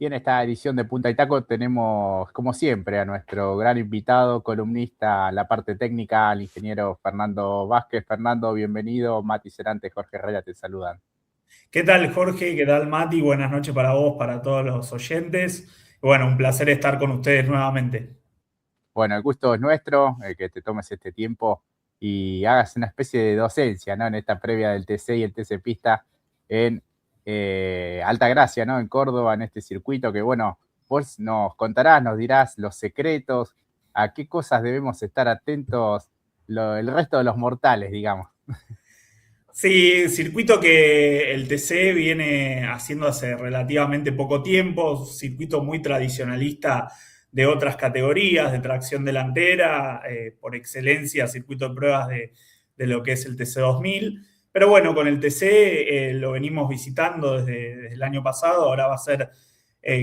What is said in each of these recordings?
Y en esta edición de Punta y Taco tenemos, como siempre, a nuestro gran invitado, columnista, la parte técnica, al ingeniero Fernando Vázquez. Fernando, bienvenido. Mati Cerante, Jorge Herrera te saludan. ¿Qué tal, Jorge? ¿Qué tal, Mati? Buenas noches para vos, para todos los oyentes. Bueno, un placer estar con ustedes nuevamente. Bueno, el gusto es nuestro, que te tomes este tiempo y hagas una especie de docencia, ¿no? En esta previa del TC y el TC Pista en Altagracia, ¿no? En Córdoba, en este circuito que, bueno, vos nos contarás, nos dirás los secretos, a qué cosas debemos estar atentos el resto de los mortales, digamos. Sí, circuito que el TC viene haciendo hace relativamente poco tiempo, circuito muy tradicionalista de otras categorías, de tracción delantera, por excelencia, circuito de pruebas de lo que es el TC 2000. Pero bueno, con el TC lo venimos visitando desde el año pasado, ahora va a ser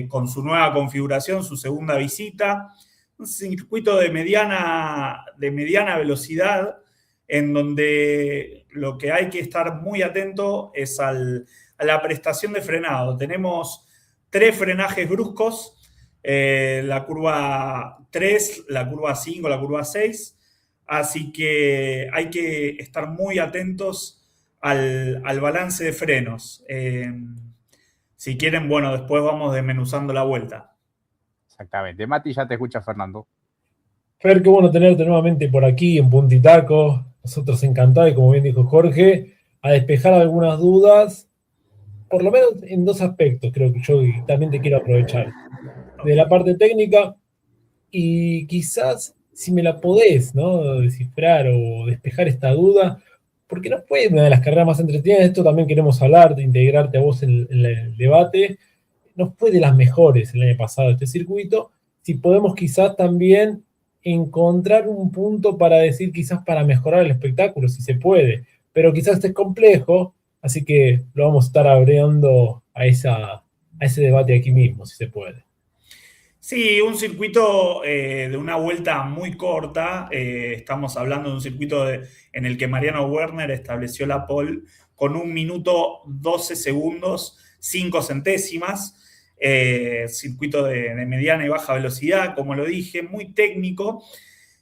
con su nueva configuración, su segunda visita. Un circuito de mediana velocidad en donde lo que hay que estar muy atento es a la prestación de frenado. Tenemos tres frenajes bruscos, la curva 3, la curva 5, la curva 6, así que hay que estar muy atentos al balance de frenos. Si quieren, bueno, después vamos desmenuzando la vuelta. Exactamente. Mati, ya te escucha Fernando. Fer, qué bueno tenerte nuevamente por aquí en Puntitaco. Nosotros encantados, y como bien dijo Jorge, a despejar algunas dudas, por lo menos en dos aspectos, creo que yo también te quiero aprovechar. De la parte técnica, y quizás si me la podés, ¿no? Descifrar o despejar esta duda, porque no fue una de las carreras más entretenidas, de esto también queremos hablar, de integrarte a vos en el debate. No fue de las mejores el año pasado este circuito. Si podemos quizás también encontrar un punto para decir, quizás para mejorar el espectáculo, si se puede, pero quizás es complejo, así que lo vamos a estar abriendo a ese debate aquí mismo, si se puede. Sí, un circuito de una vuelta muy corta. Estamos hablando de un circuito en el que Mariano Werner estableció la pole con 1 minuto 12 segundos, 5 centésimas. Circuito de mediana y baja velocidad, como lo dije, muy técnico,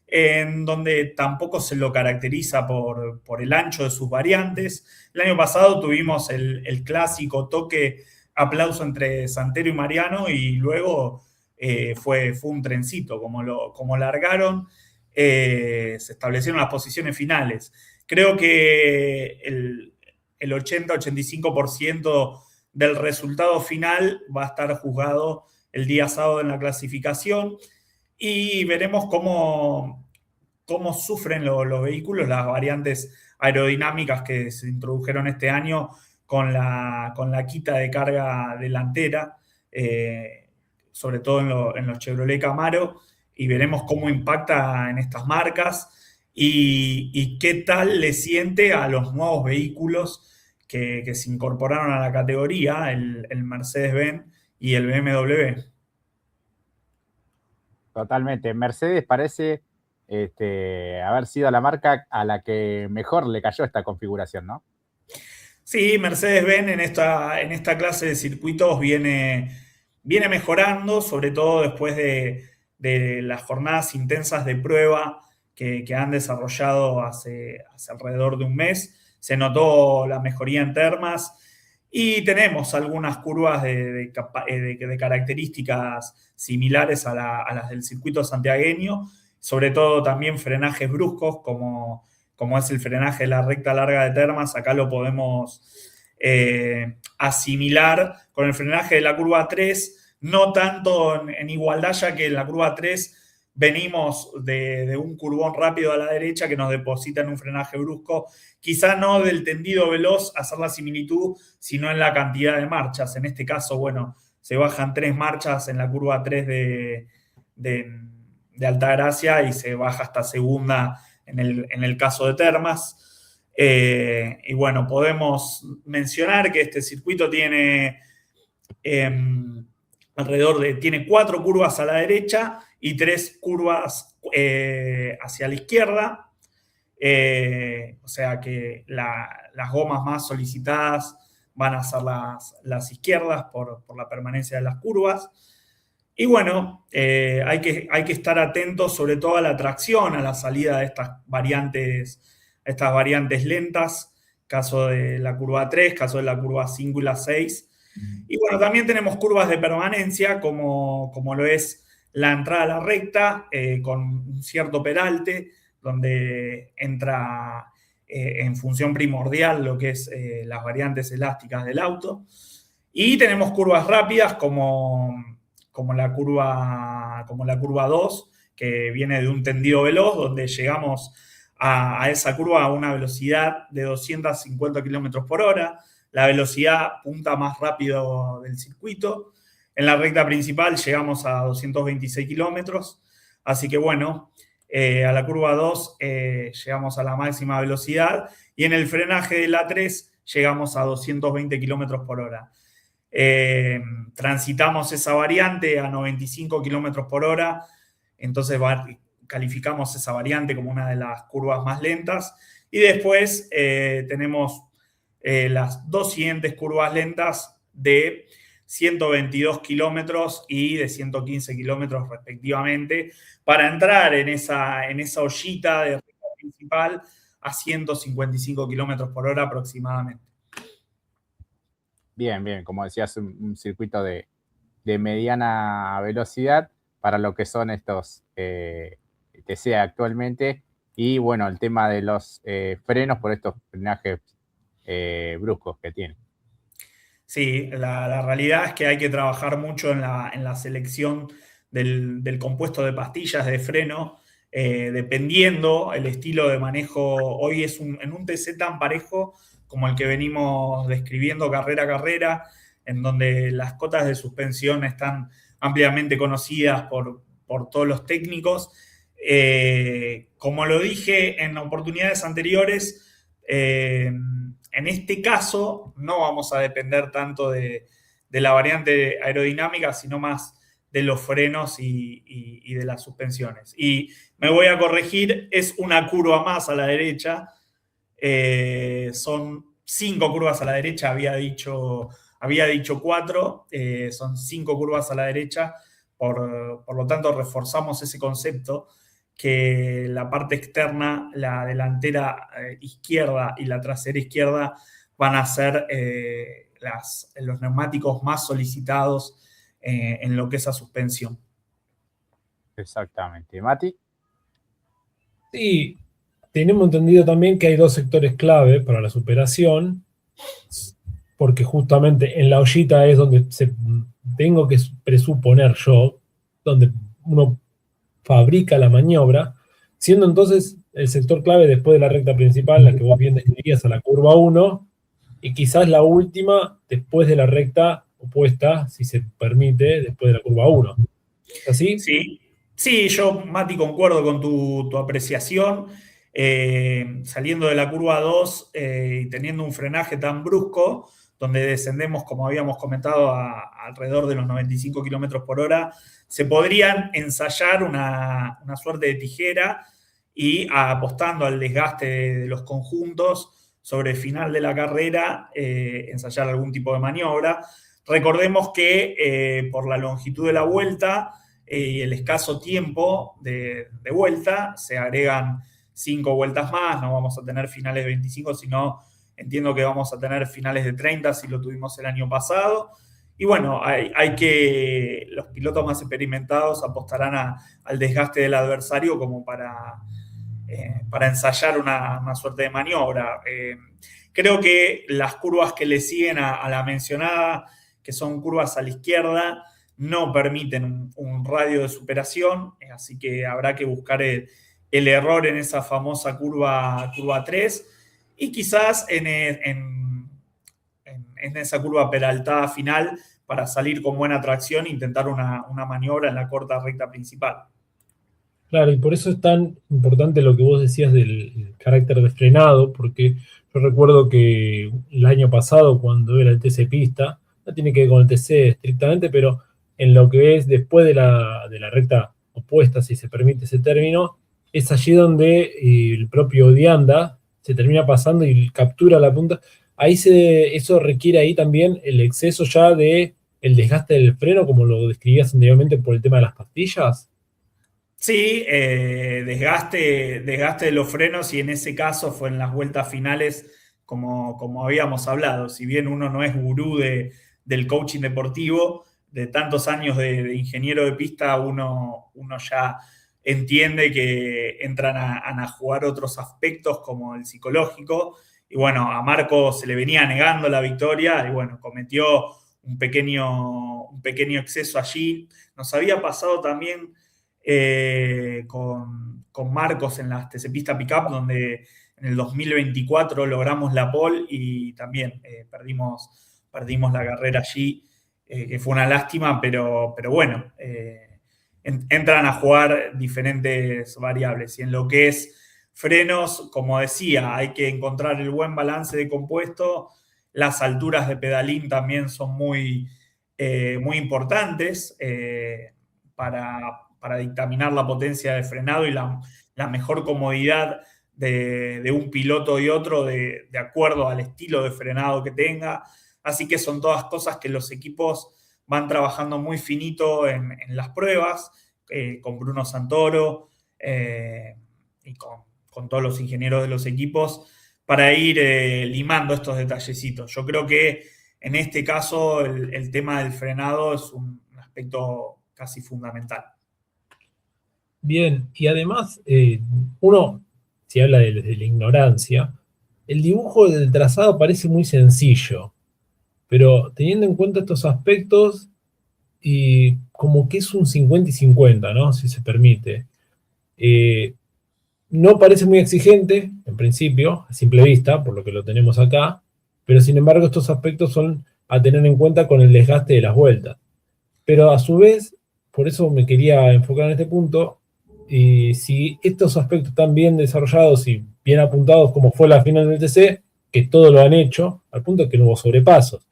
en donde tampoco se lo caracteriza por el ancho de sus variantes. El año pasado tuvimos el clásico toque aplauso entre Santero y Mariano y luego fue un trencito, como largaron, se establecieron las posiciones finales. Creo que el 80-85% del resultado final va a estar juzgado el día sábado en la clasificación y veremos cómo sufren los vehículos, las variantes aerodinámicas que se introdujeron este año con la quita de carga delantera. Sobre todo en los Chevrolet Camaro, y veremos cómo impacta en estas marcas y qué tal le siente a los nuevos vehículos que se incorporaron a la categoría, el Mercedes-Benz y el BMW. Totalmente. Mercedes parece haber sido la marca a la que mejor le cayó esta configuración, ¿no? Sí, Mercedes-Benz en esta clase de circuitos viene mejorando, sobre todo después de las jornadas intensas de prueba que han desarrollado hace alrededor de un mes. Se notó la mejoría en termas y tenemos algunas curvas de características similares a las del circuito santiagueño, sobre todo también frenajes bruscos como es el frenaje de la recta larga de termas. Acá lo podemos asimilar con el frenaje de la curva 3, no tanto en igualdad, ya que en la curva 3 venimos de un curvón rápido a la derecha que nos deposita en un frenaje brusco, quizá no del tendido veloz, hacer la similitud, sino en la cantidad de marchas. En este caso, bueno, se bajan 3 marchas en la curva 3 de Altagracia y se baja hasta segunda en el caso de termas. Y bueno, podemos mencionar que este circuito tiene tiene 4 curvas a la derecha y 3 curvas hacia la izquierda. O sea que las gomas más solicitadas van a ser las izquierdas por la permanencia de las curvas. Y bueno, hay que estar atentos sobre todo a la tracción, a la salida de estas variantes lentas, caso de la curva 3, caso de la curva 5 y la 6. Y bueno, también tenemos curvas de permanencia, como lo es la entrada a la recta, con un cierto peralte, donde entra en función primordial lo que es las variantes elásticas del auto. Y tenemos curvas rápidas como la curva 2, que viene de un tendido veloz, donde llegamos a esa curva a una velocidad de 250 km por hora, la velocidad punta más rápido del circuito. En la recta principal llegamos a 226 kilómetros, así que bueno, a la curva 2 llegamos a la máxima velocidad, y en el frenaje de la 3 llegamos a 220 kilómetros por hora. Transitamos esa variante a 95 kilómetros por hora, entonces calificamos esa variante como una de las curvas más lentas, y después tenemos las dos siguientes curvas lentas de 122 kilómetros y de 115 kilómetros respectivamente, para entrar en esa ollita de recta principal a 155 kilómetros por hora aproximadamente. Bien, como decías, un circuito de mediana velocidad para lo que son estos TC actualmente. Y bueno, el tema de los frenos por estos frenajes bruscos que tiene. Sí, la realidad es que hay que trabajar mucho en la selección del compuesto de pastillas de freno, dependiendo el estilo de manejo. Hoy en un TC tan parejo como el que venimos describiendo carrera a carrera, en donde las cotas de suspensión están ampliamente conocidas por todos los técnicos. Como lo dije en oportunidades anteriores, en este caso no vamos a depender tanto de la variante aerodinámica, sino más de los frenos y de las suspensiones. Y me voy a corregir, es una curva más a la derecha. Son 5 curvas a la derecha, había dicho 4, son 5 curvas a la derecha, por lo tanto reforzamos ese concepto, que la parte externa, la delantera izquierda y la trasera izquierda, van a ser los neumáticos más solicitados en lo que es a suspensión. Exactamente. ¿Mati? Sí, tenemos entendido también que hay dos sectores clave para la superación, porque justamente en la ollita es donde tengo que presuponer yo, donde uno fabrica la maniobra, siendo entonces el sector clave después de la recta principal, la que vos bien describías, a la curva 1, y quizás la última después de la recta opuesta, si se permite, después de la curva 1. ¿Es así? Sí, yo, Mati, concuerdo con tu apreciación. Saliendo de la curva 2 y teniendo un frenaje tan brusco, donde descendemos, como habíamos comentado, alrededor de los 95 kilómetros por hora, se podrían ensayar una suerte de tijera, y apostando al desgaste de los conjuntos sobre el final de la carrera, ensayar algún tipo de maniobra. Recordemos que por la longitud de la vuelta y el escaso tiempo de vuelta, se agregan 5 vueltas más. No vamos a tener finales de 25, sino entiendo que vamos a tener finales de 30, si lo tuvimos el año pasado. Y bueno, los pilotos más experimentados apostarán al desgaste del adversario como para ensayar una suerte de maniobra. Creo que las curvas que le siguen a la mencionada, que son curvas a la izquierda, no permiten un radio de superación, así que habrá que buscar el error en esa famosa curva 3, y quizás en esa curva peraltada final, para salir con buena tracción e intentar una maniobra en la corta recta principal. Claro, y por eso es tan importante lo que vos decías del carácter de frenado, porque yo recuerdo que el año pasado, cuando era el TC Pista, no tiene que ver con el TC estrictamente, pero en lo que es después de la recta opuesta, si se permite ese término, es allí donde el propio Dianda se termina pasando y captura la punta. eso requiere ahí también el exceso ya de el desgaste del freno, como lo describías anteriormente por el tema de las pastillas. Sí, desgaste de los frenos y en ese caso fue en las vueltas finales, como habíamos hablado. Si bien uno no es gurú del coaching deportivo, de tantos años de ingeniero de pista, uno ya entiende que entran a jugar otros aspectos como el psicológico. Y bueno, a Marco se le venía negando la victoria y bueno, cometió un pequeño exceso allí. Nos había pasado también con Marcos en las TC Pista Pickup, donde en el 2024 logramos la pole y también perdimos la carrera allí, que fue una lástima, pero bueno, entran a jugar diferentes variables. Y en lo que es frenos, como decía, hay que encontrar el buen balance de compuesto. Las alturas de pedalín también son muy importantes para dictaminar la potencia de frenado y la mejor comodidad de un piloto y otro de acuerdo al estilo de frenado que tenga. Así que son todas cosas que los equipos van trabajando muy finito en las pruebas, con Bruno Santoro y con todos los ingenieros de los equipos, para ir limando estos detallecitos. Yo creo que en este caso el tema del frenado es un aspecto casi fundamental. Bien, y además, uno, si habla de la ignorancia, el dibujo del trazado parece muy sencillo, pero teniendo en cuenta estos aspectos, y como que es un 50 y 50, ¿no? Si se permite. No parece muy exigente, en principio, a simple vista, por lo que lo tenemos acá, pero sin embargo estos aspectos son a tener en cuenta con el desgaste de las vueltas. Pero a su vez, por eso me quería enfocar en este punto, si estos aspectos están bien desarrollados y bien apuntados como fue la final del TC, que todo lo han hecho, al punto de que no hubo sobrepasos.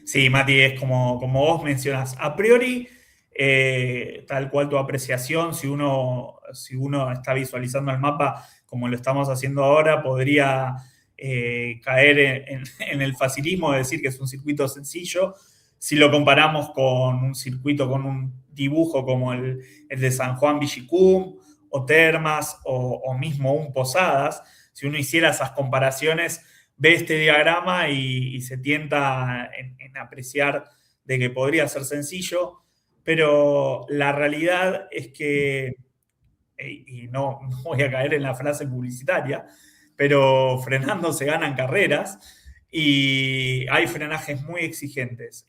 Sí, Mati, es como vos mencionás. A priori, tal cual tu apreciación, si uno está visualizando el mapa como lo estamos haciendo ahora, podría caer en el facilismo de decir que es un circuito sencillo. Si lo comparamos con un circuito, con un dibujo como el de San Juan Villicum, o Termas, o mismo un Posadas, si uno hiciera esas comparaciones, ve este diagrama y se tienta en apreciar de que podría ser sencillo, pero la realidad es que, y no voy a caer en la frase publicitaria, pero frenando se ganan carreras y hay frenajes muy exigentes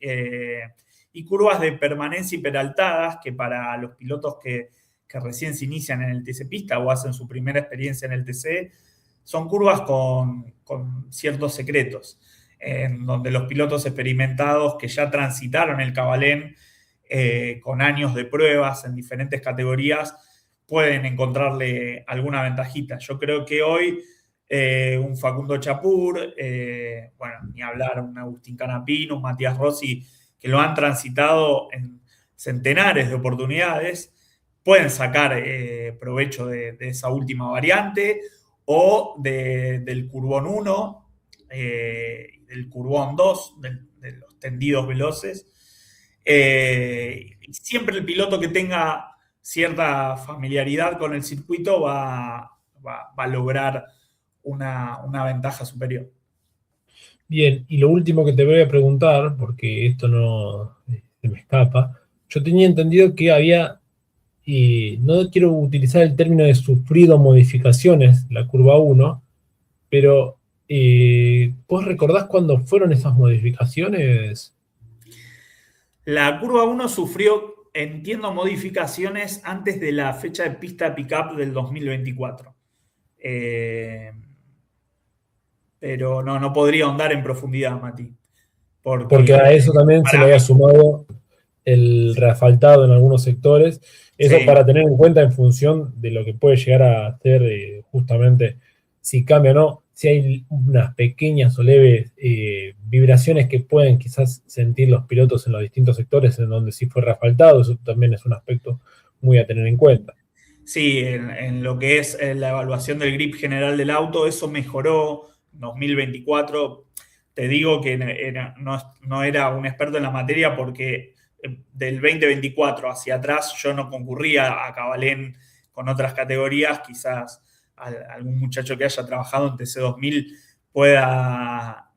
y curvas de permanencia hiperaltadas que para los pilotos que recién se inician en el TC Pista o hacen su primera experiencia en el TC, son curvas con ciertos secretos, en donde los pilotos experimentados que ya transitaron el Cabalén con años de pruebas en diferentes categorías pueden encontrarle alguna ventajita. Yo creo que hoy un Facundo Chapur, bueno, ni hablar, un Agustín Canapino, un Matías Rossi, que lo han transitado en centenares de oportunidades, pueden sacar provecho de esa última variante o del Curbón 1, del Curbón 2, de los tendidos veloces. Siempre el piloto que tenga cierta familiaridad con el circuito va a lograr una ventaja superior. Bien, y lo último que te voy a preguntar, porque esto no se me escapa, yo tenía entendido que había, y no quiero utilizar el término de sufrido modificaciones, la curva 1, pero ¿vos recordás cuándo fueron esas modificaciones? La curva 1 sufrió, entiendo, modificaciones antes de la fecha de pista pick-up del 2024. Pero no podría ahondar en profundidad, Mati. Porque a eso también se le había sumado el reasfaltado en algunos sectores. Eso sí, para tener en cuenta en función de lo que puede llegar a hacer justamente si cambia o no, si hay unas pequeñas o leves vibraciones que pueden quizás sentir los pilotos en los distintos sectores en donde sí fue reasfaltado, eso también es un aspecto muy a tener en cuenta. Sí, en lo que es la evaluación del grip general del auto, eso mejoró 2024. Te digo que no era un experto en la materia porque del 2024 hacia atrás yo no concurría a Cabalén con otras categorías. Quizás algún muchacho que haya trabajado en TC2000 pueda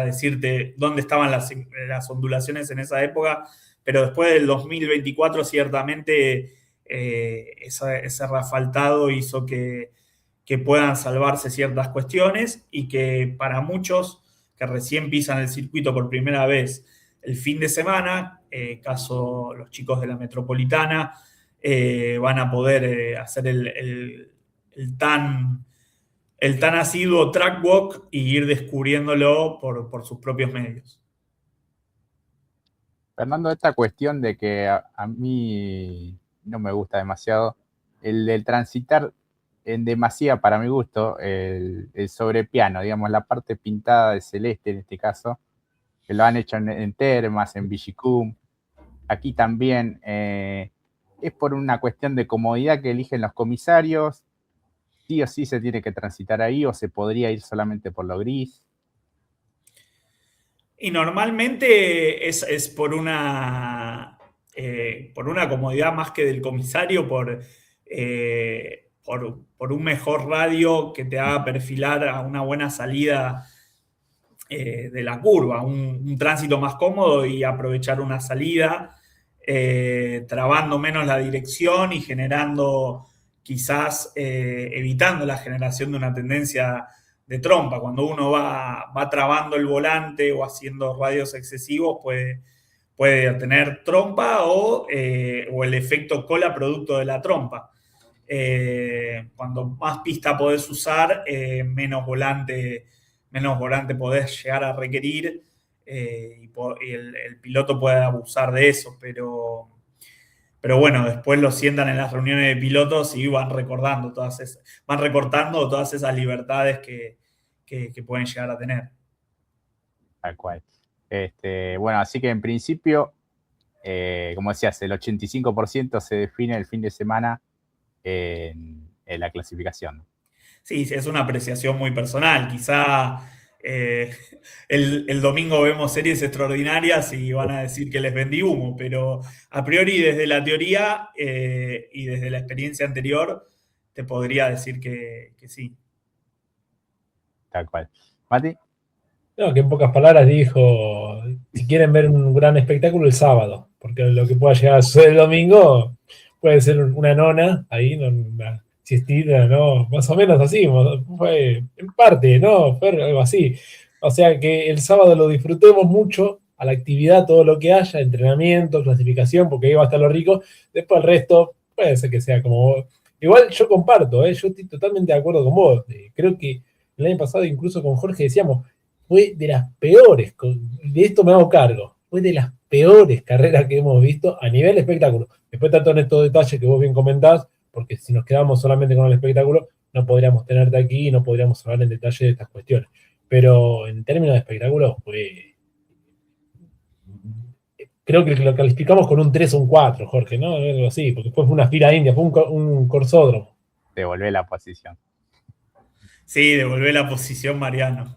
decirte dónde estaban las ondulaciones en esa época, pero después del 2024 ciertamente ese refaltado hizo que puedan salvarse ciertas cuestiones y que para muchos que recién pisan el circuito por primera vez el fin de semana, caso los chicos de la Metropolitana, van a poder hacer el tan asiduo track walk y ir descubriéndolo por sus propios medios. Fernando, esta cuestión de que a mí no me gusta demasiado, el del transitar en demasía, para mi gusto, el sobrepiano, digamos, la parte pintada de celeste en este caso, que lo han hecho en Termas, en Vigicum, aquí también, es por una cuestión de comodidad que eligen los comisarios, sí o sí se tiene que transitar ahí, o se podría ir solamente por lo gris. Y normalmente es por una comodidad más que del comisario, por un mejor radio que te haga perfilar a una buena salida de la curva, un tránsito más cómodo y aprovechar una salida, trabando menos la dirección y generando, quizás evitando la generación de una tendencia de trompa. Cuando uno va trabando el volante o haciendo radios excesivos, puede tener trompa o el efecto cola producto de la trompa. Cuando más pista podés usar, menos volante podés llegar a requerir, y el piloto puede abusar de eso, pero bueno, después lo sientan en las reuniones de pilotos y van recortando todas esas libertades que pueden llegar a tener. Tal cual. Bueno, así que en principio, como decías, el 85% se define el fin de semana en la clasificación. Sí, es una apreciación muy personal. Quizá el domingo vemos series extraordinarias y van a decir que les vendí humo, pero a priori desde la teoría y desde la experiencia anterior te podría decir que sí. Tal cual. ¿Mati? No, que en pocas palabras dijo, si quieren ver un gran espectáculo el sábado, porque lo que pueda llegar a suceder el domingo puede ser una nona, ahí, una siestita, ¿no? Más o menos así, fue en parte, ¿no? Fue algo así. O sea que el sábado lo disfrutemos mucho, a la actividad, todo lo que haya, entrenamiento, clasificación, porque ahí va a estar lo rico. Después el resto puede ser que sea como... Igual yo comparto, yo estoy totalmente de acuerdo con vos. Creo que el año pasado incluso con Jorge decíamos, fue de las peores, de esto me hago cargo, fue de las peores carreras que hemos visto a nivel espectáculo. Después tanto en estos detalles que vos bien comentás, porque si nos quedamos solamente con el espectáculo, no podríamos tenerte aquí y no podríamos hablar en detalle de estas cuestiones. Pero en términos de espectáculo, creo que lo calificamos con un 3 o un 4, Jorge, ¿no? Algo así, porque fue una fila india, fue un corsódromo. Devolvé la posición. Sí, devolvé la posición, Mariano.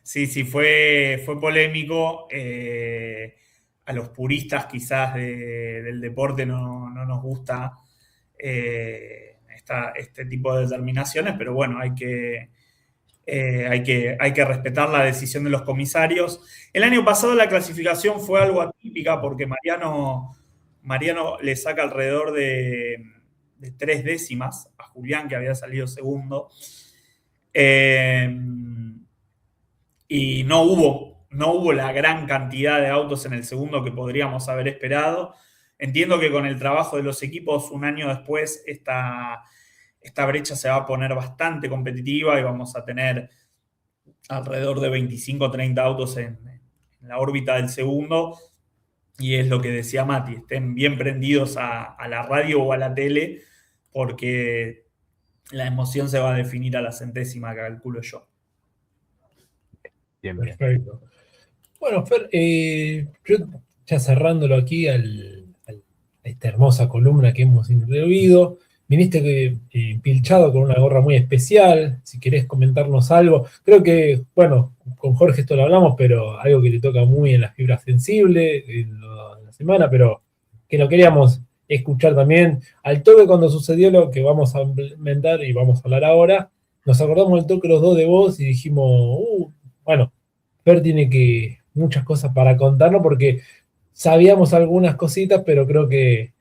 Sí, fue polémico. A los puristas quizás del deporte no nos gusta este tipo de determinaciones, pero bueno, hay que respetar la decisión de los comisarios. El año pasado la clasificación fue algo atípica porque Mariano le saca alrededor de 3 décimas a Julián, que había salido segundo. Y no hubo la gran cantidad de autos en el segundo que podríamos haber esperado. Entiendo que con el trabajo de los equipos un año después esta brecha se va a poner bastante competitiva y vamos a tener alrededor de 25 o 30 autos en la órbita del segundo, y es lo que decía Mati, estén bien prendidos a la radio o a la tele, porque la emoción se va a definir a la centésima, que calculo yo. Bien. Perfecto. Bueno, Fer, yo ya cerrándolo aquí a esta hermosa columna que hemos introducido, viniste pilchado con una gorra muy especial, si querés comentarnos algo. Creo que, bueno, con Jorge esto lo hablamos, pero algo que le toca muy en la fibra sensible en la semana, pero que lo queríamos escuchar también. Al toque cuando sucedió lo que vamos a implementar y vamos a hablar ahora, nos acordamos al toque los dos de vos y dijimos, bueno, Fer tiene muchas cosas para contarnos porque sabíamos algunas cositas, pero creo que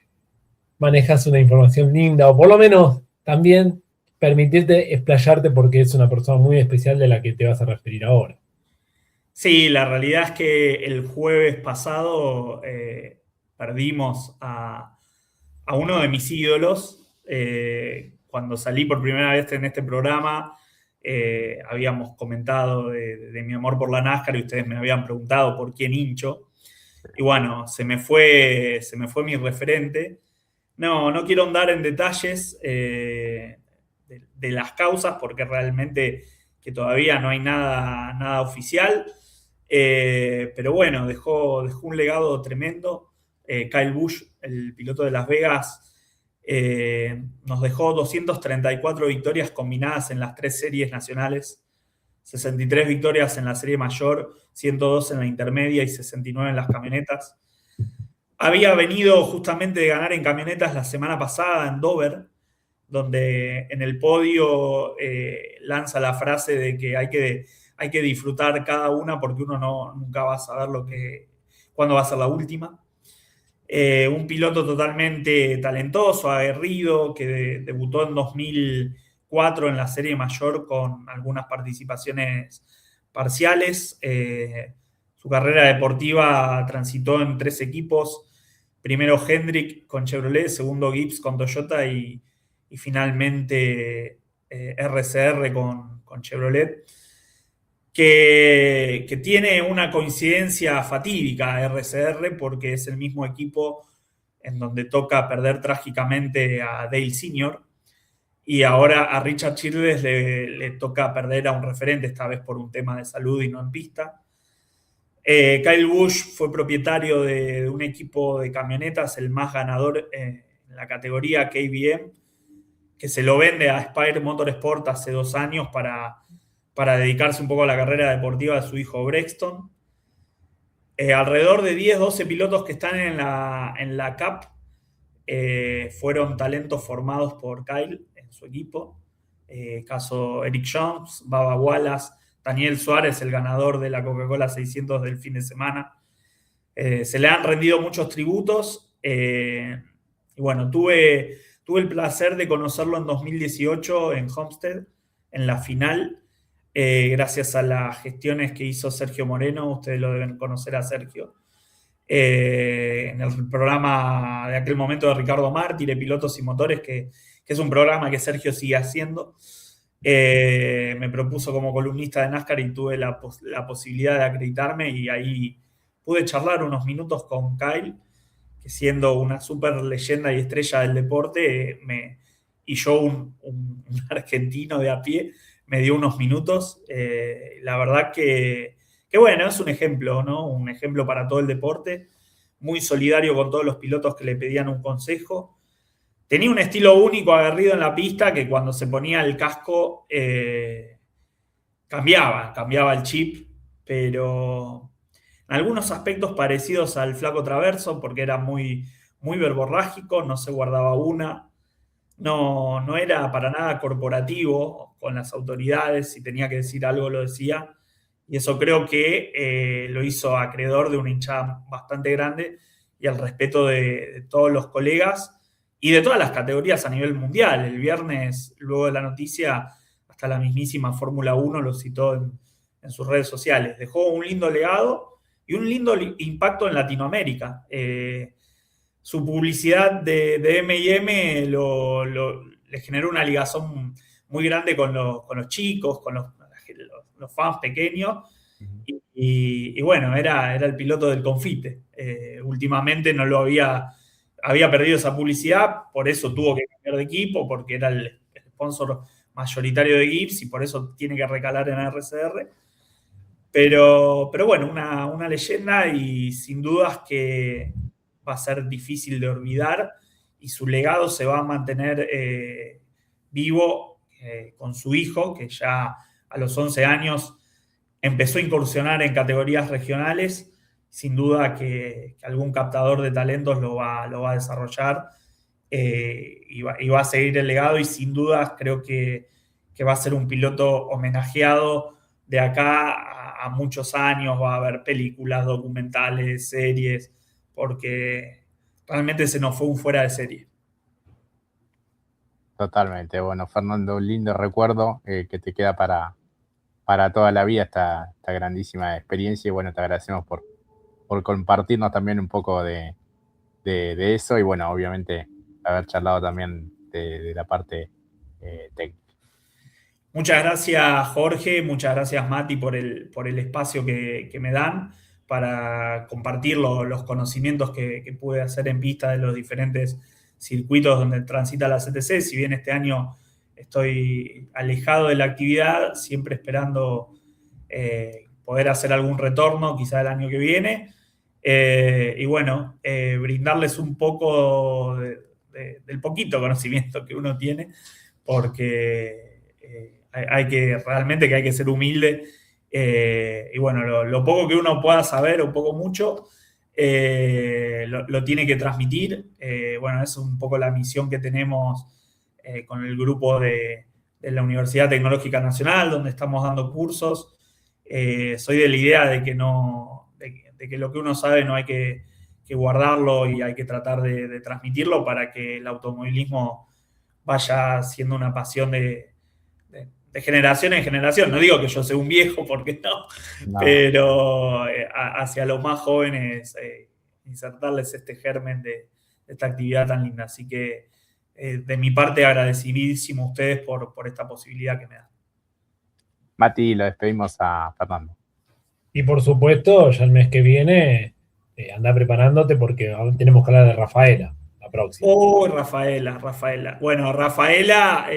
manejas una información linda, o por lo menos también permitirte explayarte porque es una persona muy especial de la que te vas a referir ahora. Sí, la realidad es que el jueves pasado perdimos a uno de mis ídolos. Cuando salí por primera vez en este programa, habíamos comentado de mi amor por la NASCAR y ustedes me habían preguntado por quién hincho. Y bueno, se me fue mi referente. No quiero andar en detalles de las causas porque realmente que todavía no hay nada oficial. Pero bueno, dejó un legado tremendo. Kyle Busch, el piloto de Las Vegas, nos dejó 234 victorias combinadas en las 3 series nacionales, 63 victorias en la serie mayor, 102 en la intermedia y 69 en las camionetas. Había venido justamente de ganar en camionetas la semana pasada en Dover, donde en el podio lanza la frase de que hay que disfrutar cada una porque uno nunca va a saber cuándo va a ser la última. Un piloto totalmente talentoso, aguerrido, que debutó en 2004 en la serie mayor con algunas participaciones parciales. Su carrera deportiva transitó en 3 equipos. Primero Hendrick con Chevrolet, segundo Gibbs con Toyota y finalmente RCR con Chevrolet, que tiene una coincidencia fatídica RCR porque es el mismo equipo en donde toca perder trágicamente a Dale Sr. y ahora a Richard Childress le toca perder a un referente, esta vez por un tema de salud y no en pista. Kyle Busch fue propietario de un equipo de camionetas, el más ganador en la categoría KBM, que se lo vende a Spire Motorsport hace 2 años para dedicarse un poco a la carrera deportiva de su hijo Brexton. Alrededor de 10, 12 pilotos que están en la CAP fueron talentos formados por Kyle en su equipo. Caso Eric Jones, Baba Wallace, Daniel Suárez, el ganador de la Coca-Cola 600 del fin de semana. Se le han rendido muchos tributos. Y bueno, tuve el placer de conocerlo en 2018 en Homestead, en la final, gracias a las gestiones que hizo Sergio Moreno. Ustedes lo deben conocer a Sergio. En el programa de aquel momento de Ricardo Mártir, Pilotos y Motores, que es un programa que Sergio sigue haciendo. Me propuso como columnista de NASCAR y tuve la posibilidad de acreditarme y ahí pude charlar unos minutos con Kyle, que siendo una súper leyenda y estrella del deporte, y yo un argentino de a pie, me dio unos minutos. La verdad que bueno, es un ejemplo, ¿no? Un ejemplo para todo el deporte, muy solidario con todos los pilotos que le pedían un consejo. Tenía un estilo único, aguerrido en la pista, que cuando se ponía el casco cambiaba el chip, pero en algunos aspectos parecidos al Flaco Traverso, porque era muy, muy verborrágico, no se guardaba una, no era para nada corporativo con las autoridades, si tenía que decir algo lo decía, y eso creo que lo hizo acreedor de una hinchada bastante grande y al respeto de todos los colegas y de todas las categorías a nivel mundial. El viernes, luego de la noticia, hasta la mismísima Fórmula 1 lo citó en sus redes sociales. Dejó un lindo legado y un lindo impacto en Latinoamérica. Su publicidad de M&M le generó una ligazón muy grande con los chicos, con los fans pequeños. Y bueno, era el piloto del confite. Últimamente no lo había perdido esa publicidad, por eso tuvo que cambiar de equipo, porque era el sponsor mayoritario de Gibbs y por eso tiene que recalar en RCR. Pero bueno, una leyenda y sin dudas que va a ser difícil de olvidar y su legado se va a mantener vivo con su hijo, que ya a los 11 años empezó a incursionar en categorías regionales. Sin duda que algún captador de talentos lo va a desarrollar y va a seguir el legado, y sin duda creo que va a ser un piloto homenajeado de acá a muchos años. Va a haber películas, documentales, series, porque realmente se nos fue un fuera de serie. Totalmente. Bueno, Fernando, un lindo recuerdo que te queda para toda la vida esta grandísima experiencia. Y bueno, te agradecemos por compartirnos también un poco de eso. Y bueno, obviamente haber charlado también de la parte técnica. Muchas gracias, Jorge. Muchas gracias, Mati, por el espacio que me dan para compartir los conocimientos que pude hacer en pista de los diferentes circuitos donde transita la CTC. Si bien este año estoy alejado de la actividad, siempre esperando poder hacer algún retorno, quizá el año que viene. Y bueno, brindarles un poco del poquito conocimiento que uno tiene, porque hay que ser humilde. Y bueno, lo poco que uno pueda saber, o poco mucho, lo tiene que transmitir. Bueno, es un poco la misión que tenemos con el grupo de la Universidad Tecnológica Nacional, donde estamos dando cursos. Soy de la idea de que lo que uno sabe no hay que guardarlo, y hay que tratar de transmitirlo para que el automovilismo vaya siendo una pasión de generación en generación. No digo que yo sea un viejo, porque no. Pero hacia los más jóvenes, insertarles este germen de esta actividad tan linda. Así que de mi parte, agradecidísimo a ustedes por esta posibilidad que me dan. Mati, lo despedimos a Fernando. Y por supuesto, ya el mes que viene, anda preparándote, porque tenemos que hablar de Rafaela, la próxima. Oh, Rafaela. Bueno, Rafaela,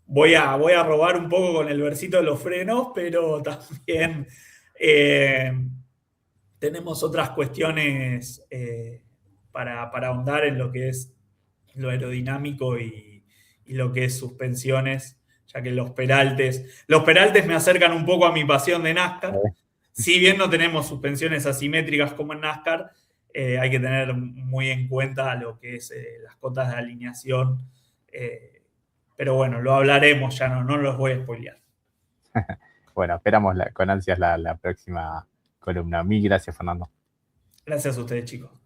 voy a robar un poco con el versito de los frenos, pero también tenemos otras cuestiones para ahondar en lo que es lo aerodinámico y lo que es suspensiones, ya que los peraltes me acercan un poco a mi pasión de NASCAR. Si bien no tenemos suspensiones asimétricas como en NASCAR, hay que tener muy en cuenta lo que es las cotas de alineación. Pero bueno, lo hablaremos, ya no los voy a spoilear. Bueno, esperamos con ansias la próxima columna. Mil gracias, Fernando. Gracias a ustedes, chicos.